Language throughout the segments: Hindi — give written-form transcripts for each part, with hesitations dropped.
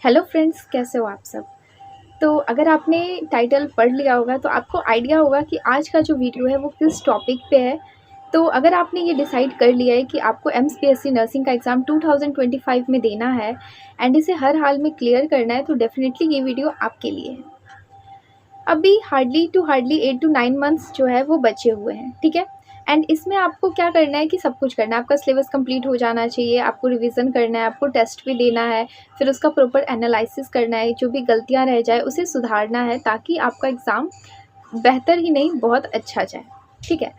हेलो फ्रेंड्स, कैसे हो आप सब। तो अगर आपने टाइटल पढ़ लिया होगा तो आपको आइडिया होगा कि आज का जो वीडियो है वो किस टॉपिक पे है। तो अगर आपने ये डिसाइड कर लिया है कि आपको एमपीएससी नर्सिंग का एग्ज़ाम 2025 में देना है एंड इसे हर हाल में क्लियर करना है, तो डेफिनेटली ये वीडियो आपके लिए है। अभी हार्डली 8 टू 9 मंथ्स जो है वो बचे हुए हैं, ठीक है। एंड इसमें आपको क्या करना है कि सब कुछ करना है। आपका सिलेबस कंप्लीट हो जाना चाहिए, आपको रिवीजन करना है, आपको टेस्ट भी देना है, फिर उसका प्रॉपर एनालिसिस करना है, जो भी गलतियां रह जाए उसे सुधारना है ताकि आपका एग्ज़ाम बेहतर ही नहीं बहुत अच्छा जाए, ठीक है।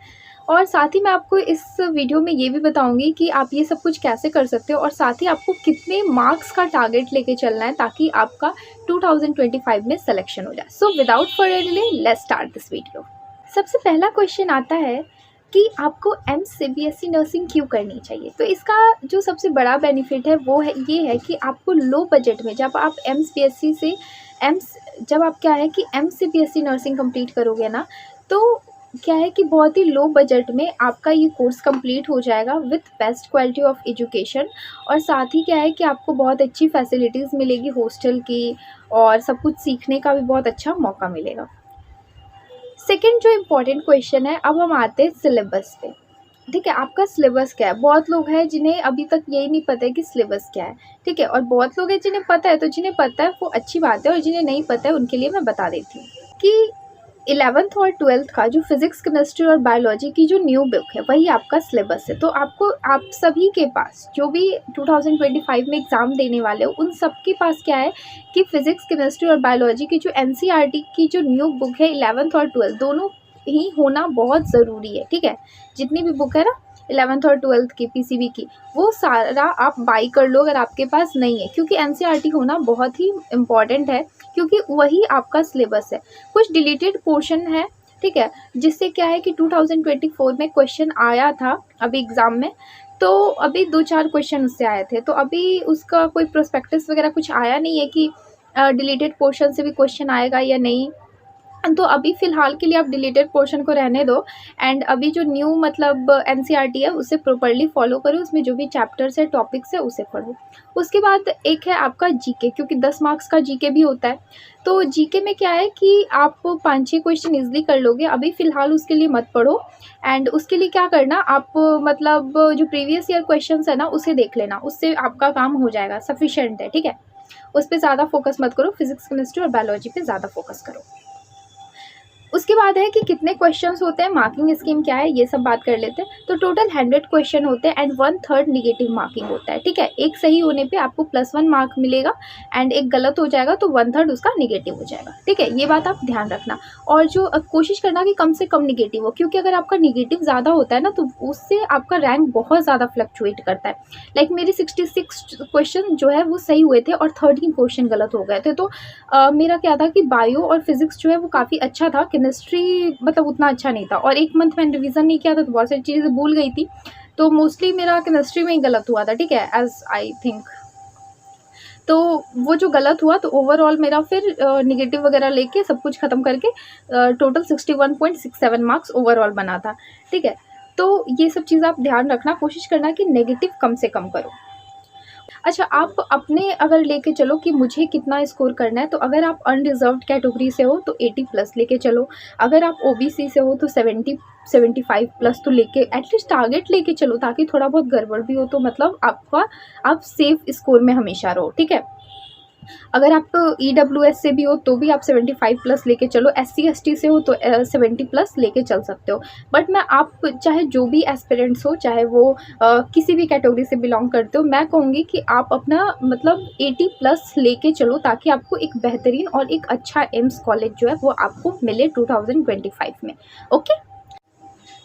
और साथ ही मैं आपको इस वीडियो में ये भी बताऊंगी कि आप ये सब कुछ कैसे कर सकते हो और साथ ही आपको कितने मार्क्स का टारगेट लेके चलना है ताकि आपका 2025 में सिलेक्शन हो जाए। So without further delay let's start this video. सबसे पहला क्वेश्चन आता है कि आपको एमसीबीएसई नर्सिंग क्यों करनी चाहिए। तो इसका जो सबसे बड़ा बेनिफिट है वो है ये है कि आपको लो बजट में जब आप एमसीबीएसई से एम्स जब आप क्या है कि एमसीबीएसई नर्सिंग कंप्लीट करोगे ना, तो क्या है कि बहुत ही लो बजट में आपका ये कोर्स कंप्लीट हो जाएगा with best quality of education. और साथ ही क्या है कि आपको बहुत अच्छी फैसिलिटीज़ मिलेगी हॉस्टल की, और सब कुछ सीखने का भी बहुत अच्छा मौका मिलेगा। सेकंड जो इम्पोर्टेंट क्वेश्चन है, अब हम आते हैं सिलेबस पे। ठीक है, आपका सिलेबस क्या है। बहुत लोग हैं जिन्हें अभी तक यही नहीं पता है कि सिलेबस क्या है, ठीक है। और बहुत लोग हैं जिन्हें पता है, तो जिन्हें पता है वो अच्छी बात है, और जिन्हें नहीं पता है उनके लिए मैं बता देती हूँ कि 11th और 12th का जो फिजिक्स केमिस्ट्री और बायोलॉजी की जो न्यू बुक है वही आपका सिलेबस है। तो आपको आप सभी के पास जो भी 2025 में एग्ज़ाम देने वाले हो उन सब के पास क्या है कि फिजिक्स केमिस्ट्री और बायोलॉजी की जो एनसीईआरटी की जो न्यू बुक है 11th और 12th दोनों ही होना बहुत ज़रूरी है, ठीक है। जितनी भी बुक है ना 11th और 12th की पीसीबी की, वो सारा आप बाई कर लो अगर आपके पास नहीं है, क्योंकि एनसीईआरटी होना बहुत ही इम्पॉर्टेंट है, क्योंकि वही आपका सिलेबस है। कुछ डिलीटेड पोर्शन है, ठीक है, जिससे क्या है कि 2024 में क्वेश्चन आया था अभी एग्ज़ाम में, तो अभी 2-4 क्वेश्चन उससे आए थे। तो अभी उसका कोई प्रोस्पेक्टस वगैरह कुछ आया नहीं है कि डिलीटेड पोर्शन से भी क्वेश्चन आएगा या नहीं। तो अभी फ़िलहाल के लिए आप डिलीटेड पोर्शन को रहने दो, एंड अभी जो न्यू मतलब एनसीईआरटी है उसे प्रॉपर्ली फॉलो करो, उसमें जो भी चैप्टर्स है टॉपिक्स है उसे पढ़ो। उसके बाद एक है आपका जीके, क्योंकि 10 मार्क्स का जीके भी होता है। तो जीके में क्या है कि आप 5-6 क्वेश्चन ईजिली कर लोगे, अभी फ़िलहाल उसके लिए मत पढ़ो। एंड उसके लिए क्या करना, आप मतलब जो प्रीवियस ईयर क्वेश्चन है ना उसे देख लेना, उससे आपका काम हो जाएगा, सफिशेंट है, ठीक है। उस पर ज़्यादा फोकस मत करो, फिजिक्स केमिस्ट्री और बायोलॉजी पे ज़्यादा फोकस करो। उसके बाद है कि कितने क्वेश्चंस होते हैं, मार्किंग स्कीम क्या है, ये सब बात कर लेते हैं। तो टोटल 100 क्वेश्चन होते हैं एंड 1/3 निगेटिव मार्किंग होता है, ठीक है। एक सही होने पे आपको +1 मार्क मिलेगा, एंड एक गलत हो जाएगा तो 1/3 उसका निगेटिव हो जाएगा, ठीक है। ये बात आप ध्यान रखना। और जो कोशिश करना कि कम से कम निगेटिव हो, क्योंकि अगर आपका निगेटिव ज़्यादा होता है ना तो उससे आपका रैंक बहुत ज़्यादा फ्लक्चुएट करता है। लाइक मेरे 66 क्वेश्चन जो है वो सही हुए थे और 13 क्वेश्चन गलत हो गए थे। तो मेरा क्या था कि बायो और फिजिक्स जो है वो काफ़ी अच्छा था, केमिस्ट्री मतलब उतना अच्छा नहीं था, और 1 मंथ मैंने रिवीजन नहीं किया था तो बहुत सारी चीज़ें भूल गई थी। तो मोस्टली मेरा केमिस्ट्री में ही गलत हुआ था, ठीक है, एज आई थिंक। तो वो जो गलत हुआ तो ओवरऑल मेरा फिर निगेटिव वगैरह लेके सब कुछ ख़त्म करके टोटल 61.67 मार्क्स ओवरऑल बना था, ठीक है। तो ये सब चीज़ आप ध्यान रखना, कोशिश करना कि नेगेटिव कम से कम करो। अच्छा, आप अपने अगर लेके चलो कि मुझे कितना स्कोर करना है, तो अगर आप अनरिजर्व्ड कैटेगरी से हो तो 80 प्लस लेके चलो। अगर आप ओबीसी से हो तो 70-75 प्लस तो लेके एटलीस्ट टारगेट लेके चलो, ताकि थोड़ा बहुत गड़बड़ भी हो तो मतलब आप सेफ स्कोर में हमेशा रहो, ठीक है। अगर आप ईडब्ल्यूएस से भी हो तो भी आप 75 प्लस लेके चलो, एससी एसटी से हो तो 70 प्लस लेके चल सकते हो। बट मैं आप चाहे जो भी एस्पिरेंट्स हो, चाहे वो किसी भी कैटेगरी से बिलोंग करते हो, मैं कहूँगी कि आप अपना मतलब 80 प्लस लेके चलो, ताकि आपको एक बेहतरीन और एक अच्छा एम्स कॉलेज जो है वो आपको मिले 2025 में, ओके।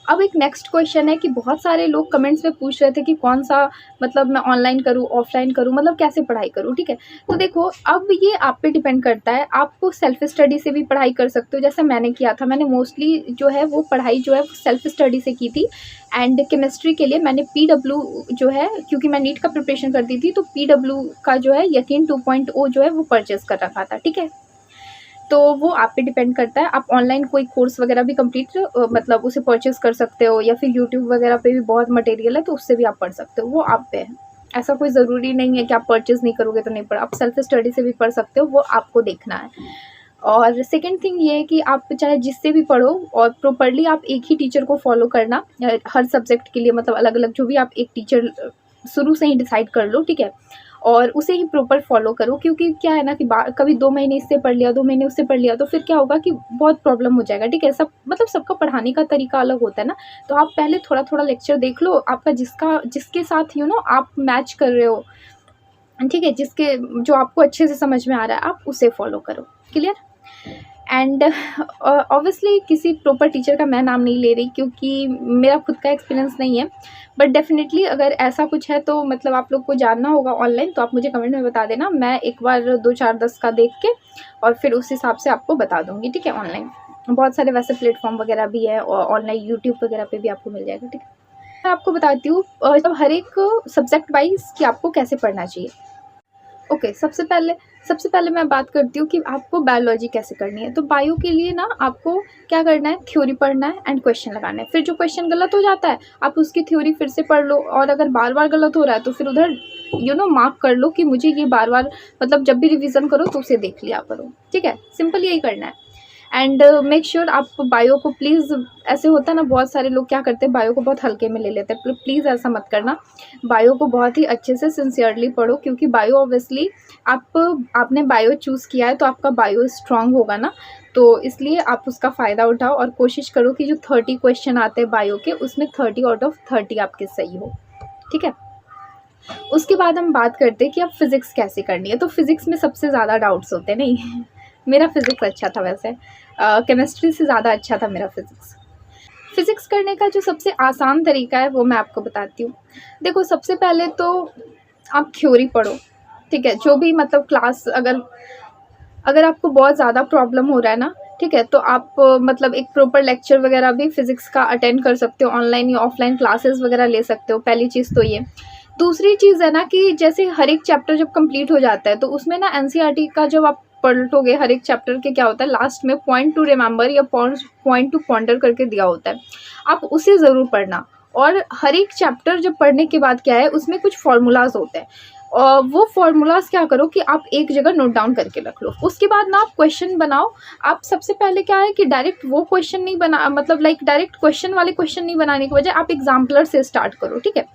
अब एक नेक्स्ट क्वेश्चन है कि बहुत सारे लोग कमेंट्स में पूछ रहे थे कि कौन सा मतलब मैं ऑनलाइन करूँ ऑफलाइन करूँ, मतलब कैसे पढ़ाई करूँ, ठीक है। तो देखो, अब ये आप पे डिपेंड करता है, आपको सेल्फ स्टडी से भी पढ़ाई कर सकते हो, जैसे मैंने किया था। मैंने मोस्टली जो है वो पढ़ाई जो है सेल्फ स्टडी से की थी। एंड केमिस्ट्री के लिए मैंने PW जो है, क्योंकि मैं नीट का प्रिपरेशन करती थी, तो PW का जो है यकीन 2.0 जो है वो परचेस कर रखा था, ठीक है। तो वो आप पे डिपेंड करता है, आप ऑनलाइन कोई कोर्स वगैरह भी कंप्लीट मतलब उसे परचेज़ कर सकते हो, या फिर यूट्यूब वगैरह पे भी बहुत मटेरियल है तो उससे भी आप पढ़ सकते हो, वो आप पे है। ऐसा कोई ज़रूरी नहीं है कि आप परचेज़ नहीं करोगे तो नहीं पढ़ा, आप सेल्फ स्टडी से भी पढ़ सकते हो, वो आपको देखना है। और सेकंड थिंग ये है कि आप चाहे जिससे भी पढ़ो और प्रॉपर्ली आप एक ही टीचर को फॉलो करना हर सब्जेक्ट के लिए, मतलब अलग अलग जो भी आप एक टीचर शुरू से ही डिसाइड कर लो, ठीक है, और उसे ही प्रॉपर फॉलो करो। क्योंकि क्या है ना कि कभी 2 महीने इससे पढ़ लिया, 2 महीने उससे पढ़ लिया, तो फिर क्या होगा कि बहुत प्रॉब्लम हो जाएगा, ठीक है। सब मतलब सबका पढ़ाने का तरीका अलग होता है ना, तो आप पहले थोड़ा थोड़ा लेक्चर देख लो, आपका जिसके साथ आप मैच कर रहे हो, ठीक है, जो आपको अच्छे से समझ में आ रहा है आप उसे फॉलो करो। क्लियर? एंड ऑब्वियसली किसी प्रॉपर टीचर का मैं नाम नहीं ले रही क्योंकि मेरा खुद का एक्सपीरियंस नहीं है, बट डेफिनेटली अगर ऐसा कुछ है तो मतलब आप लोग को जानना होगा ऑनलाइन, तो आप मुझे कमेंट में बता देना, मैं एक बार 2 4 10 का देख के और फिर उस हिसाब से आपको बता दूँगी, ठीक है। ऑनलाइन बहुत सारे वैसे प्लेटफॉर्म वगैरह भी है और ऑनलाइन यूट्यूब वगैरह पे भी आपको मिल जाएगा, ठीक है। मैं आपको बताती हूँ मतलब हर एक सब्जेक्ट वाइज कि आपको कैसे पढ़ना चाहिए। ओके, सबसे पहले मैं बात करती हूँ कि आपको बायोलॉजी कैसे करनी है। तो बायो के लिए ना आपको क्या करना है, थ्योरी पढ़ना है एंड क्वेश्चन लगाना है। फिर जो क्वेश्चन गलत हो जाता है आप उसकी थ्योरी फिर से पढ़ लो, और अगर बार बार गलत हो रहा है तो फिर उधर मार्क कर लो कि मुझे ये बार बार, मतलब जब भी रिवीजन करो तो उसे देख लिया करो, ठीक है। सिंपल यही करना है। एंड मेक श्योर आप बायो को प्लीज़, ऐसे होता है ना बहुत सारे लोग क्या करते हैं बायो को बहुत हल्के में ले लेते हैं, प्लीज़ ऐसा मत करना। बायो को बहुत ही अच्छे से सिंसियरली पढ़ो, क्योंकि बायो ऑब्वियसली आपने बायो चूज़ किया है तो आपका बायो स्ट्रांग होगा ना, तो इसलिए आप उसका फ़ायदा उठाओ और कोशिश करो कि जो 30 क्वेश्चन आते हैं बायो के उसमें 30 आउट ऑफ 30 आपके सही हो, ठीक है। उसके बाद हम बात करते हैं कि अब फिज़िक्स कैसे करनी है। तो फिज़िक्स में सबसे ज़्यादा डाउट्स होते हैं, नहीं मेरा फिज़िक्स अच्छा था वैसे, केमिस्ट्री से ज़्यादा अच्छा था मेरा फिज़िक्स करने का जो सबसे आसान तरीका है वो मैं आपको बताती हूँ। देखो, सबसे पहले तो आप थ्योरी पढ़ो, ठीक है। जो भी मतलब क्लास, अगर आपको बहुत ज़्यादा प्रॉब्लम हो रहा है ना, ठीक है, तो आप मतलब एक प्रॉपर लेक्चर वगैरह भी फिज़िक्स का अटेंड कर सकते हो, ऑनलाइन या ऑफलाइन क्लासेस वगैरह ले सकते हो। पहली चीज़ तो ये। दूसरी चीज़ है ना कि जैसे हर एक चैप्टर जब कंप्लीट हो जाता है तो उसमें ना एनसीईआरटी का जब आप पलटोगे, हर एक चैप्टर के क्या होता है लास्ट में पॉइंट टू रिमेंबर या पॉइंट टू पॉन्डर करके दिया होता है, आप उसे ज़रूर पढ़ना। और हर एक चैप्टर जब पढ़ने के बाद क्या है, उसमें कुछ फार्मूलाज होते हैं, और वो फार्मूलाज क्या करो कि आप एक जगह नोट डाउन करके रख लो। उसके बाद ना आप क्वेश्चन बनाओ। आप सबसे पहले क्या है कि डायरेक्ट वो क्वेश्चन नहीं बना, मतलब लाइक डायरेक्ट क्वेश्चन वाले क्वेश्चन नहीं बनाने की बजाय आप एग्जाम्पलर से स्टार्ट करो, ठीक है।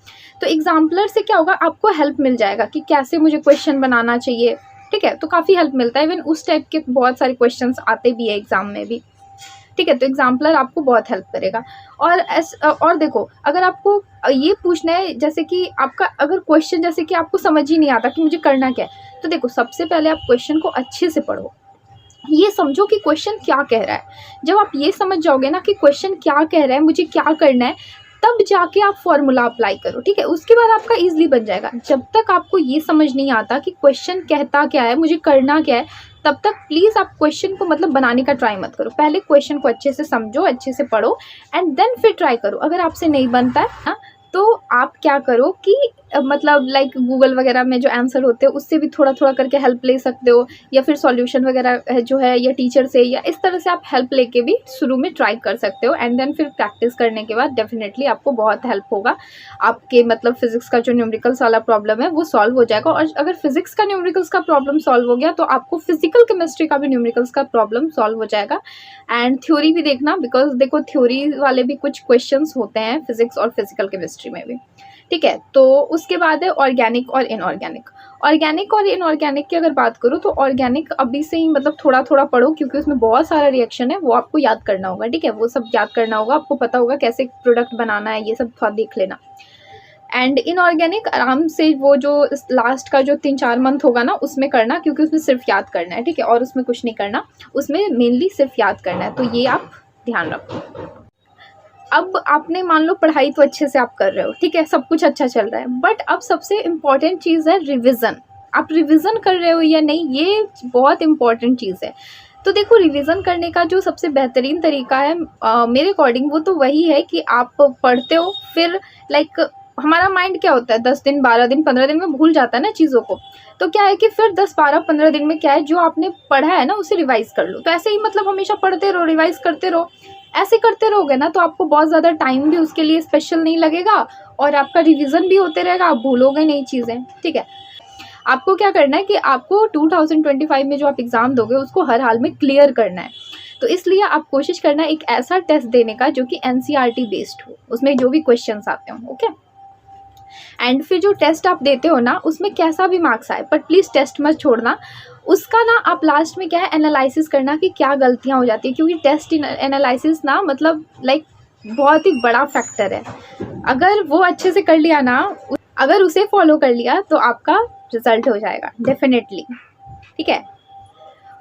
तो एग्जाम्पलर से क्या होगा, आपको हेल्प मिल जाएगा कि कैसे मुझे क्वेश्चन बनाना चाहिए, ठीक है। तो काफ़ी हेल्प मिलता है, इवन उस टाइप के बहुत सारे क्वेश्चंस आते भी है एग्जाम में भी, ठीक है। तो एग्जाम्पलर आपको बहुत हेल्प करेगा। और देखो, अगर आपको ये पूछना है जैसे कि आपका अगर क्वेश्चन जैसे कि आपको समझ ही नहीं आता कि मुझे करना क्या है, तो देखो सबसे पहले आप क्वेश्चन को अच्छे से पढ़ो, ये समझो कि क्वेश्चन क्या कह रहा है। जब आप ये समझ जाओगे ना कि क्वेश्चन क्या कह रहा है, मुझे क्या करना है, तब जाके आप फॉर्मूला अप्लाई करो, ठीक है। उसके बाद आपका ईजिली बन जाएगा। जब तक आपको ये समझ नहीं आता कि क्वेश्चन कहता क्या है, मुझे करना क्या है, तब तक प्लीज़ आप क्वेश्चन को मतलब बनाने का ट्राई मत करो। पहले क्वेश्चन को अच्छे से समझो, अच्छे से पढ़ो एंड देन फिर ट्राई करो। अगर आपसे नहीं बनता है ना, तो आप क्या करो कि मतलब लाइक गूगल वगैरह में जो आंसर होते हैं उससे भी थोड़ा थोड़ा करके हेल्प ले सकते हो, या फिर सॉल्यूशन वगैरह जो है या टीचर से, या इस तरह से आप हेल्प लेके भी शुरू में ट्राई कर सकते हो। एंड देन फिर प्रैक्टिस करने के बाद डेफिनेटली आपको बहुत हेल्प होगा। आपके मतलब फिजिक्स का जो न्यूमेरिकल्स वाला प्रॉब्लम है वो सॉल्व हो जाएगा, और अगर फिजिक्स का न्यूमेरिकल्स का प्रॉब्लम सॉल्व हो गया तो आपको फिजिकल केमिस्ट्री का भी न्यूमेरिकल्स का प्रॉब्लम सॉल्व हो जाएगा। एंड थ्योरी भी देखना, बिकॉज देखो थ्योरी वाले भी कुछ क्वेश्चंस होते हैं फिजिक्स और फिजिकल केमिस्ट्री में भी, ठीक है। तो उसके बाद है ऑर्गेनिक और इनऑर्गेनिक। ऑर्गेनिक और इनऑर्गेनिक की अगर बात करूँ तो ऑर्गेनिक अभी से ही मतलब थोड़ा थोड़ा पढ़ो, क्योंकि उसमें बहुत सारा रिएक्शन है, वो आपको याद करना होगा, ठीक है। वो सब याद करना होगा, आपको पता होगा कैसे प्रोडक्ट बनाना है, ये सब थोड़ा देख लेना। एंड इनऑर्गेनिक आराम से वो जो लास्ट का जो 3-4 मंथ होगा ना उसमें करना, क्योंकि उसमें सिर्फ याद करना है, ठीक है, और उसमें कुछ नहीं करना, उसमें मेनली सिर्फ याद करना है, तो ये आप ध्यान रखो। अब आपने मान लो पढ़ाई तो अच्छे से आप कर रहे हो, ठीक है, सब कुछ अच्छा चल रहा है, बट अब सबसे इम्पॉर्टेंट चीज़ है रिविज़न। आप रिविज़न कर रहे हो या नहीं, ये बहुत इम्पॉर्टेंट चीज़ है। तो देखो, रिवीजन करने का जो सबसे बेहतरीन तरीका है मेरे अकॉर्डिंग, वो तो वही है कि आप पढ़ते हो, फिर लाइक हमारा माइंड क्या होता है 10 दिन 12 दिन 15 दिन में भूल जाता है ना चीज़ों को। तो क्या है कि फिर 10 12 15 दिन में क्या है, जो आपने पढ़ा है ना उसे रिवाइज़ कर लो। तो ऐसे ही मतलब हमेशा पढ़ते रहो, रिवाइज़ करते रहो। ऐसे करते रहोगे ना तो आपको बहुत ज़्यादा टाइम भी उसके लिए स्पेशल नहीं लगेगा, और आपका रिवीजन भी होते रहेगा, आप भूलोगे नहीं चीज़ें, ठीक है। आपको क्या करना है कि आपको 2025 में जो आप एग्ज़ाम दोगे उसको हर हाल में क्लियर करना है। तो इसलिए आप कोशिश करना एक ऐसा टेस्ट देने का जो कि एनसीईआरटी बेस्ड हो, उसमें जो भी क्वेश्चंस आते हों, ओके। एंड फिर जो टेस्ट आप देते हो ना, उसमें कैसा भी मार्क्स आए, पर प्लीज़ टेस्ट मत छोड़ना। उसका ना आप लास्ट में क्या है एनालिसिस करना कि क्या गलतियाँ हो जाती है, क्योंकि टेस्ट एनालिसिस ना मतलब लाइक बहुत ही बड़ा फैक्टर है। अगर वो अच्छे से कर लिया ना, अगर उसे फॉलो कर लिया तो आपका रिजल्ट हो जाएगा डेफिनेटली, ठीक है।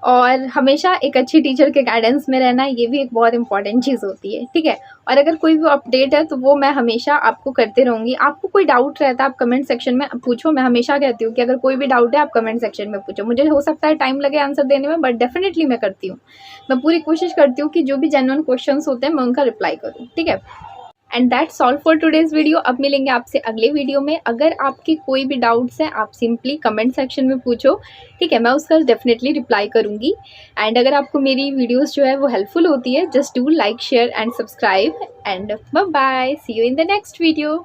और हमेशा एक अच्छी टीचर के गाइडेंस में रहना, ये भी एक बहुत इंपॉर्टेंट चीज़ होती है, ठीक है। और अगर कोई भी अपडेट है तो वो मैं हमेशा आपको करते रहूँगी। आपको कोई डाउट रहता है आप कमेंट सेक्शन में पूछो। मैं हमेशा कहती हूँ कि अगर कोई भी डाउट है आप कमेंट सेक्शन में पूछो। मुझे हो सकता है टाइम लगे आंसर देने में, बट डेफिनेटली मैं करती हूँ। मैं पूरी कोशिश करती हूँ कि जो भी जेन्युइन क्वेश्चंस होते हैं मैं उनका रिप्लाई करूँ, ठीक है। And that's all for today's video. अब मिलेंगे आपसे अगले वीडियो में। अगर आपकी कोई भी डाउट्स हैं आप सिंपली कमेंट सेक्शन में पूछो, ठीक है, मैं उसका डेफिनेटली रिप्लाई करूँगी। एंड अगर आपको मेरी वीडियोस जो है वो हेल्पफुल होती है, just do like share and subscribe and bye bye, see you in the next video.